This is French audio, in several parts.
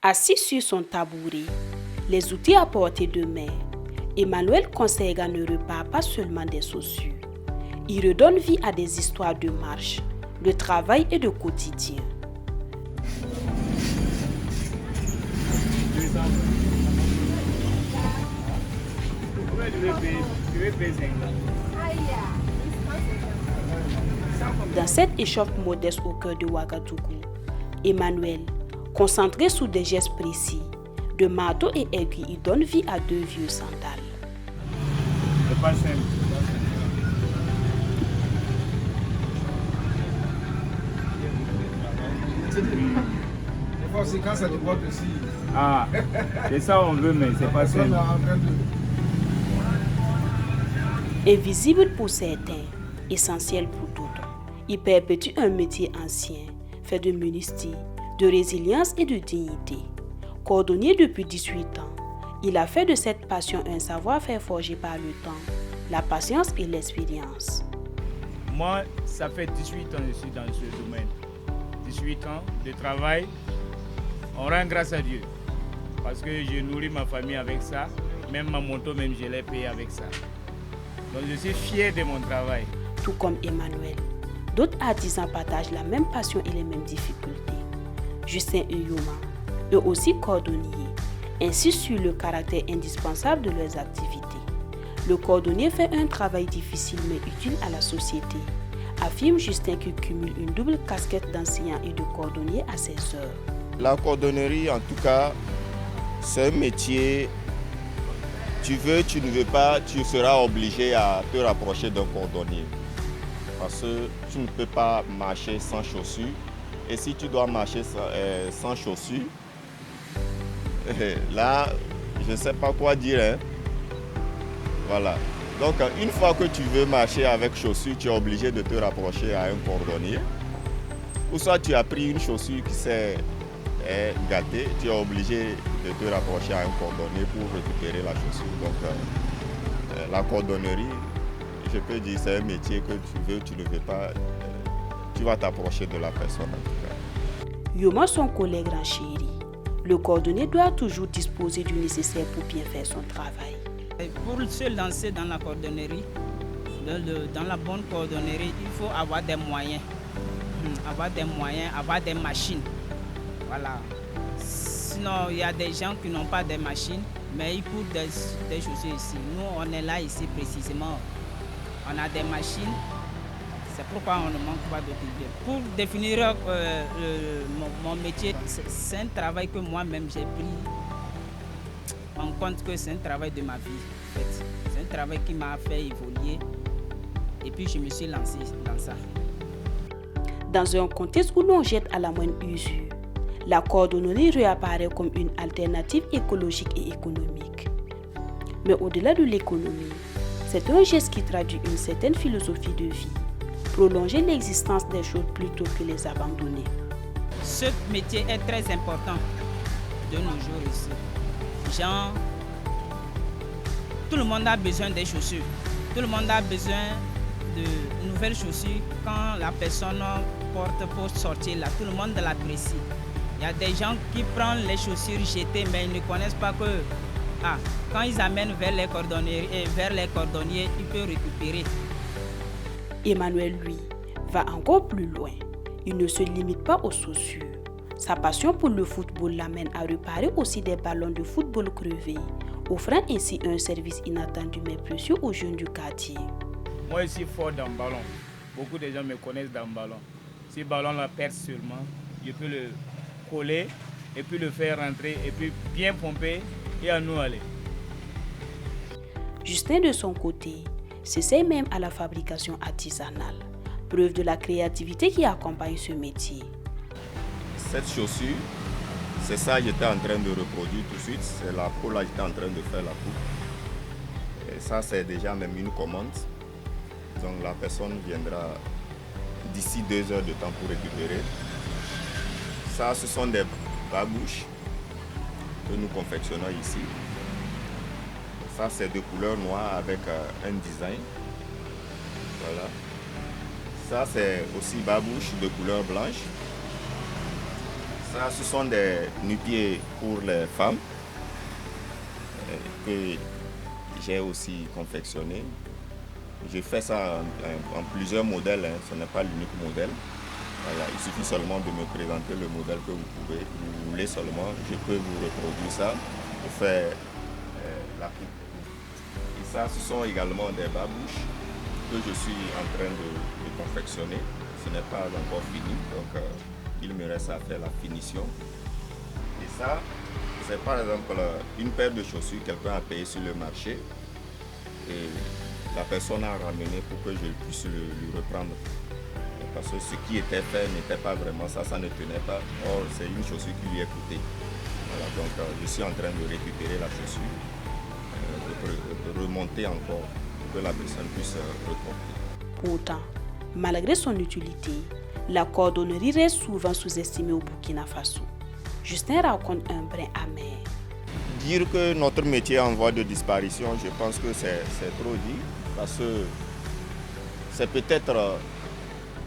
Assis sur son tabouret, les outils à portée de main, Emmanuel Consega ne repart pas seulement des chaussures. Il redonne vie à des histoires de marche, de travail et de quotidien. Dans cette échoppe modeste au cœur de Ouagadougou, Emmanuel, concentré sur des gestes précis, de marteau et aiguille, il donne vie à deux vieux sandales. C'est pas simple. Des fois, c'est quand ça déborde aussi. Ah, c'est ça on veut, mais c'est pas simple. Invisible pour certains, essentiel pour d'autres, il perpétue un métier ancien, fait de modestie, de résilience et de dignité. Cordonnier depuis 18 ans, il a fait de cette passion un savoir-faire forgé par le temps, la patience et l'expérience. Moi, ça fait 18 ans que je suis dans ce domaine. 18 ans de travail, on rend grâce à Dieu. Parce que je nourris ma famille avec ça, même ma moto, même je l'ai payé avec ça. Donc je suis fier de mon travail. Tout comme Emmanuel, d'autres artisans partagent la même passion et les mêmes difficultés. Justin et Yoma, eux aussi cordonniers, insistent sur le caractère indispensable de leurs activités. Le cordonnier fait un travail difficile mais utile à la société, affirme Justin qui cumule une double casquette d'enseignant et de cordonnier à ses heures. La cordonnerie, en tout cas, c'est un métier, tu veux, tu ne veux pas, tu seras obligé à te rapprocher d'un cordonnier. Parce que tu ne peux pas marcher sans chaussures. Et si tu dois marcher sans chaussures, là, je ne sais pas quoi dire. Hein. Voilà. Donc, une fois que tu veux marcher avec chaussures, tu es obligé de te rapprocher à un cordonnier. Ou soit tu as pris une chaussure qui s'est gâtée, tu es obligé de te rapprocher à un cordonnier pour récupérer la chaussure. Donc, la cordonnerie, je peux dire, c'est un métier que tu veux, tu ne veux pas, tu vas t'approcher de la personne en tout cas. Yoma, son collègue renchérit. Le cordonnier doit toujours disposer du nécessaire pour bien faire son travail. Pour se lancer dans la cordonnerie, dans la bonne cordonnerie, il faut avoir des moyens. Avoir des machines. Voilà. Sinon, il y a des gens qui n'ont pas de machines, mais ils courent des chaussures ici. Nous, on est là ici précisément. On a des machines. C'est pourquoi on ne manque pas d'outils. Pour définir mon métier, c'est un travail que moi-même j'ai pris en compte que c'est un travail de ma vie. En fait. C'est un travail qui m'a fait évoluer et puis je me suis lancé dans ça. Dans un contexte où l'on jette à la moindre usure, la cordonnerie réapparaît comme une alternative écologique et économique. Mais au-delà de l'économie, c'est un geste qui traduit une certaine philosophie de vie, prolonger l'existence des choses plutôt que les abandonner. Ce métier est très important de nos jours ici. Genre, tout le monde a besoin des chaussures. Tout le monde a besoin de nouvelles chaussures. Quand la personne porte pour sortir là, tout le monde l'apprécie. Il y a des gens qui prennent les chaussures jetées, mais ils ne connaissent pas que quand ils amènent vers les cordonniers, ils peuvent récupérer. Emmanuel, lui, va encore plus loin. Il ne se limite pas aux chaussures. Sa passion pour le football l'amène à réparer aussi des ballons de football crevés, offrant ainsi un service inattendu mais précieux aux jeunes du quartier. Moi, je suis fort dans le ballon. Beaucoup de gens me connaissent dans le ballon. Si le ballon la perd seulement, je peux le coller et puis le faire rentrer et puis bien pomper et à nous aller. Justin, de son côté, s'essaie même à la fabrication artisanale, preuve de la créativité qui accompagne ce métier. Cette chaussure, c'est ça que j'étais en train de reproduire tout de suite. C'est la peau là, j'étais en train de faire la peau. Et ça, c'est déjà même une commande. Donc la personne viendra d'ici 2 heures de temps pour récupérer. Ça, ce sont des babouches que nous confectionnons ici. Ça, c'est de couleur noire avec un design. Voilà. Ça, c'est aussi babouche de couleur blanche. Ça, ce sont des nu-pieds pour les femmes que j'ai aussi confectionné. J'ai fait ça en plusieurs modèles, hein. Ce n'est pas l'unique modèle. Voilà, il suffit seulement de me présenter le modèle que vous voulez seulement. Je peux vous reproduire ça pour faire la coupe. Et ça, ce sont également des babouches que je suis en train de confectionner. Ce n'est pas encore fini, donc il me reste à faire la finition. Et ça, c'est par exemple une paire de chaussures que quelqu'un a payé sur le marché et la personne a ramené pour que je puisse lui reprendre. Parce que ce qui était fait n'était pas vraiment ça, ça ne tenait pas. Or, c'est une chaussure qui lui est coûtée. Voilà, donc je suis en train de récupérer la chaussure, de remonter encore pour que la personne puisse reporter. Pourtant, malgré son utilité, la cordonnerie reste souvent sous-estimée au Burkina Faso. Justin raconte un brin amer. Dire que notre métier est en voie de disparition, je pense que c'est trop dit, parce que c'est peut-être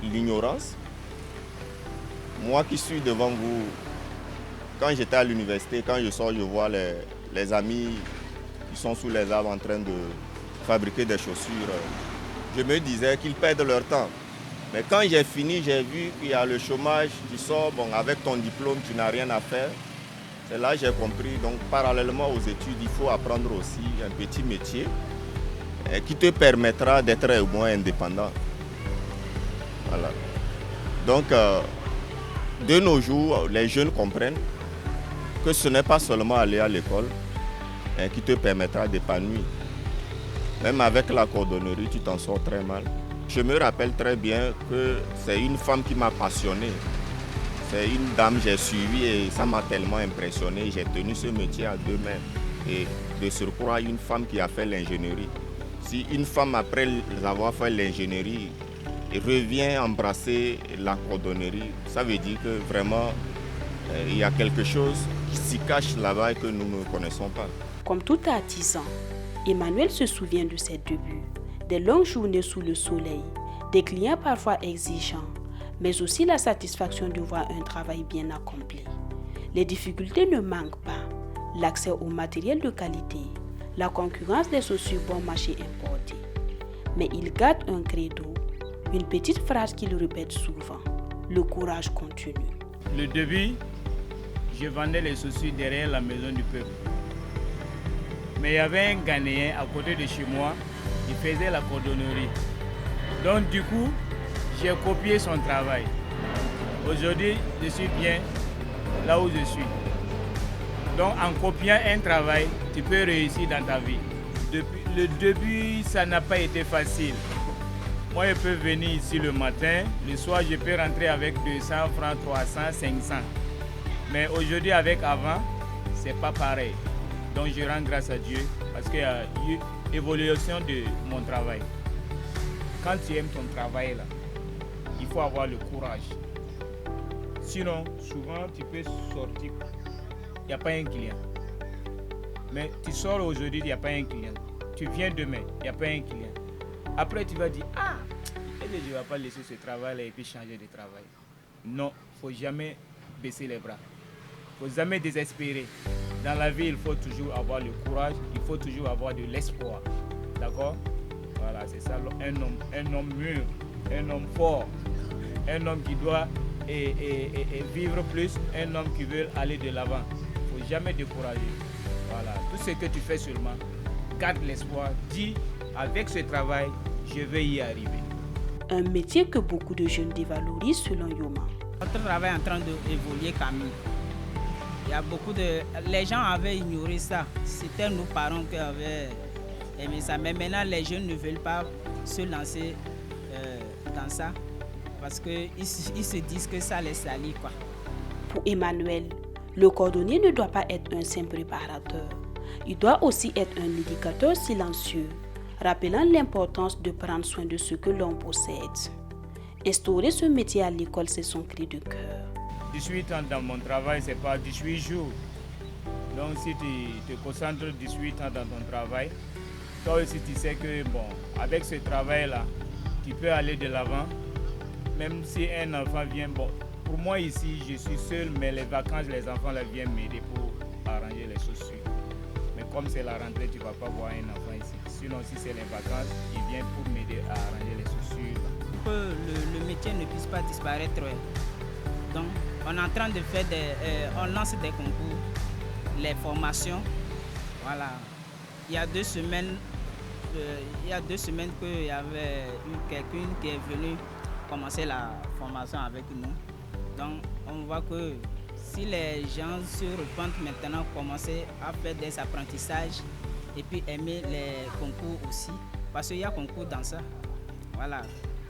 l'ignorance. Moi qui suis devant vous, quand j'étais à l'université, quand je sors, je vois les amis qui sont sous les arbres en train de fabriquer des chaussures. Je me disais qu'ils perdent leur temps. Mais quand j'ai fini, j'ai vu qu'il y a le chômage, tu sors, bon, avec ton diplôme, tu n'as rien à faire. C'est là que j'ai compris. Donc, parallèlement aux études, il faut apprendre aussi un petit métier qui te permettra d'être au moins indépendant. Voilà. Donc, de nos jours, les jeunes comprennent que ce n'est pas seulement aller à l'école qui te permettra d'épanouir. Même avec la cordonnerie, tu t'en sors très mal. Je me rappelle très bien que c'est une femme qui m'a passionné. C'est une dame que j'ai suivie et ça m'a tellement impressionné. J'ai tenu ce métier à deux mains. Et de surcroît, une femme qui a fait l'ingénierie. Si une femme, après avoir fait l'ingénierie, revient embrasser la cordonnerie, ça veut dire que vraiment, il y a quelque chose qui s'y cache là-bas et que nous ne connaissons pas. Comme tout artisan, Emmanuel se souvient de ses débuts, des longues journées sous le soleil, des clients parfois exigeants, mais aussi la satisfaction de voir un travail bien accompli. Les difficultés ne manquent pas, l'accès au matériel de qualité, la concurrence des chaussures bon marché importées. Mais il garde un credo, une petite phrase qu'il répète souvent, le courage continue. Le début, je vendais les chaussures derrière la maison du peuple. Mais il y avait un Ghanéen à côté de chez moi, il faisait la cordonnerie. Donc du coup, j'ai copié son travail. Aujourd'hui, je suis bien là où je suis. Donc en copiant un travail, tu peux réussir dans ta vie. Depuis le début, ça n'a pas été facile. Moi, je peux venir ici le matin, le soir, je peux rentrer avec 200 francs, 300, 500. Mais aujourd'hui, avec avant, c'est pas pareil. Donc je rends grâce à Dieu parce qu'il y a eu évolution de mon travail. Quand tu aimes ton travail, là, il faut avoir le courage. Sinon, souvent, tu peux sortir, il n'y a pas un client. Mais tu sors aujourd'hui, il n'y a pas un client. Tu viens demain, il n'y a pas un client. Après, tu vas dire, je ne vais pas laisser ce travail-là et puis changer de travail. Non, il ne faut jamais baisser les bras. Il ne faut jamais désespérer. Dans la vie, il faut toujours avoir le courage, il faut toujours avoir de l'espoir. D'accord? Voilà, c'est ça, un homme mûr, un homme fort, un homme qui doit vivre plus, un homme qui veut aller de l'avant. Il ne faut jamais décourager. Voilà, tout ce que tu fais seulement, garde l'espoir, dis avec ce travail, je vais y arriver. Un métier que beaucoup de jeunes dévalorisent selon Yoma. Notre travail est en train d'évoluer quand même. Il y a beaucoup de... Les gens avaient ignoré ça. C'était nos parents qui avaient aimé ça. Mais maintenant, les jeunes ne veulent pas se lancer dans ça parce qu'ils se disent que ça les salit, quoi. Pour Emmanuel, le cordonnier ne doit pas être un simple préparateur. Il doit aussi être un éducateur silencieux, rappelant l'importance de prendre soin de ce que l'on possède. Instaurer ce métier à l'école, c'est son cri de cœur. 18 ans dans mon travail, ce n'est pas 18 jours. Donc si tu te concentres 18 ans dans ton travail, toi aussi tu sais que bon, avec ce travail-là, tu peux aller de l'avant. Même si un enfant vient, bon, pour moi ici, je suis seul, mais les vacances, les enfants là, viennent m'aider pour arranger les chaussures. Mais comme c'est la rentrée, tu ne vas pas voir un enfant ici. Sinon, si c'est les vacances, ils viennent pour m'aider à arranger les chaussures. Pour que le métier ne puisse pas disparaître. Donc, on est en train de faire on lance des concours, les formations. Voilà. Il y a 2 semaines, qu'il y avait eu quelqu'un qui est venu commencer la formation avec nous. Donc, on voit que si les gens se repentent maintenant, commencer à faire des apprentissages et puis aimer les concours aussi, parce qu'il y a concours dans ça. Voilà.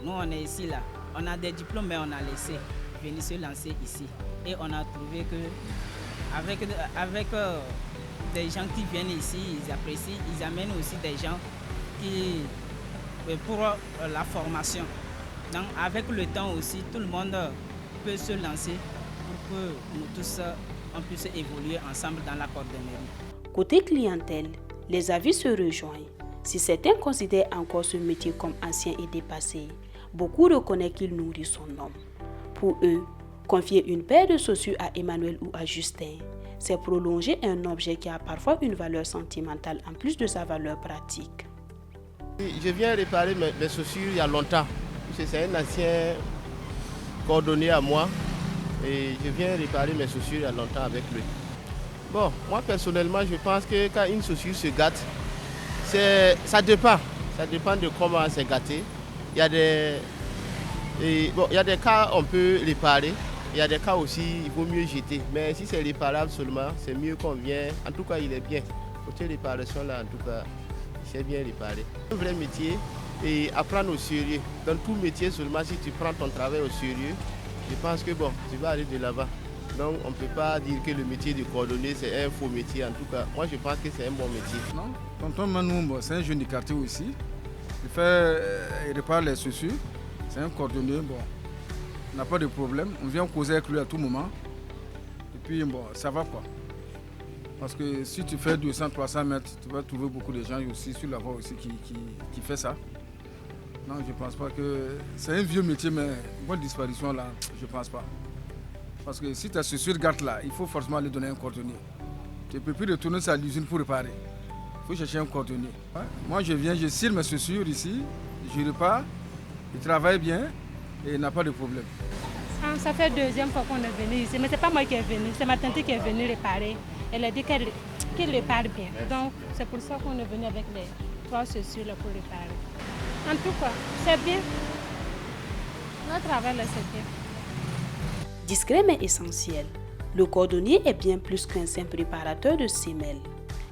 Nous, on est ici, là. On a des diplômes, mais on a laissé venir se lancer ici. Et on a trouvé que avec des gens qui viennent ici, ils apprécient, ils amènent aussi des gens pour la formation. Donc, avec le temps aussi, tout le monde peut se lancer pour que nous tous, on puisse évoluer ensemble dans la cordonnerie. Côté clientèle, les avis se rejoignent. Si certains considèrent encore ce métier comme ancien et dépassé, beaucoup reconnaissent qu'il nourrit son homme. Pour eux, confier une paire de chaussures à Emmanuel ou à Justin, c'est prolonger un objet qui a parfois une valeur sentimentale en plus de sa valeur pratique. Je viens réparer mes chaussures il y a longtemps. C'est un ancien cordonnier à moi et je viens réparer mes chaussures il y a longtemps avec lui. Bon, moi personnellement, je pense que quand une chaussure se gâte, ça dépend de comment c'est gâté. Il y a des cas on peut réparer, il y a des cas aussi il vaut mieux jeter. Mais si c'est réparable seulement, c'est mieux qu'on vienne. En tout cas, il est bien. Côté réparation là, en tout cas, c'est bien réparé. Un vrai métier et apprendre au sérieux. Dans tout métier seulement, si tu prends ton travail au sérieux, je pense que bon, tu vas aller de l'avant. Donc on ne peut pas dire que le métier de cordonnier c'est un faux métier. En tout cas, moi je pense que c'est un bon métier. Non, tonton Manoum, c'est un jeune du quartier aussi. Il répare les chaussures. C'est un cordonnier, bon, on n'a pas de problème. On vient causer avec lui à tout moment. Et puis bon, ça va quoi. Parce que si tu fais 200-300 mètres, tu vas trouver beaucoup de gens aussi sur la voie aussi qui fait ça. Non, je ne pense pas que... C'est un vieux métier, mais bonne disparition là, je ne pense pas. Parce que si ta chaussure gâte là, il faut forcément lui donner un cordonnier. Tu ne peux plus retourner à l'usine pour réparer. Il faut chercher un cordonnier. Ouais. Moi je viens, je cire mes chaussures ici, je repars, il travaille bien et il n'a pas de problème. Ça fait 2e fois qu'on est venu ici, mais ce n'est pas moi qui est venu, c'est ma tante qui est venue réparer. Elle a dit qu'elle répare bien. Donc c'est pour ça qu'on est venu avec les 3 chaussures là pour réparer. En tout cas, c'est bien. Notre travail là, c'est bien. Discret mais essentiel, le cordonnier est bien plus qu'un simple préparateur de semelles.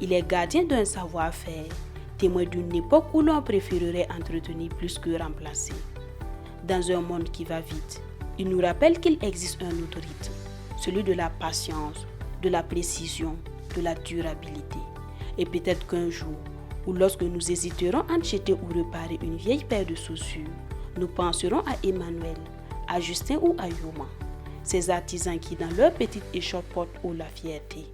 Il est gardien d'un savoir-faire, témoin d'une époque où l'on préférerait entretenir plus que remplacer. Dans un monde qui va vite, il nous rappelle qu'il existe un autre rythme, celui de la patience, de la précision, de la durabilité. Et peut-être qu'un jour, ou lorsque nous hésiterons à jeter ou réparer une vieille paire de chaussures, nous penserons à Emmanuel, à Justin ou à Yoma, ces artisans qui dans leur petite échoppe portent haut la fierté.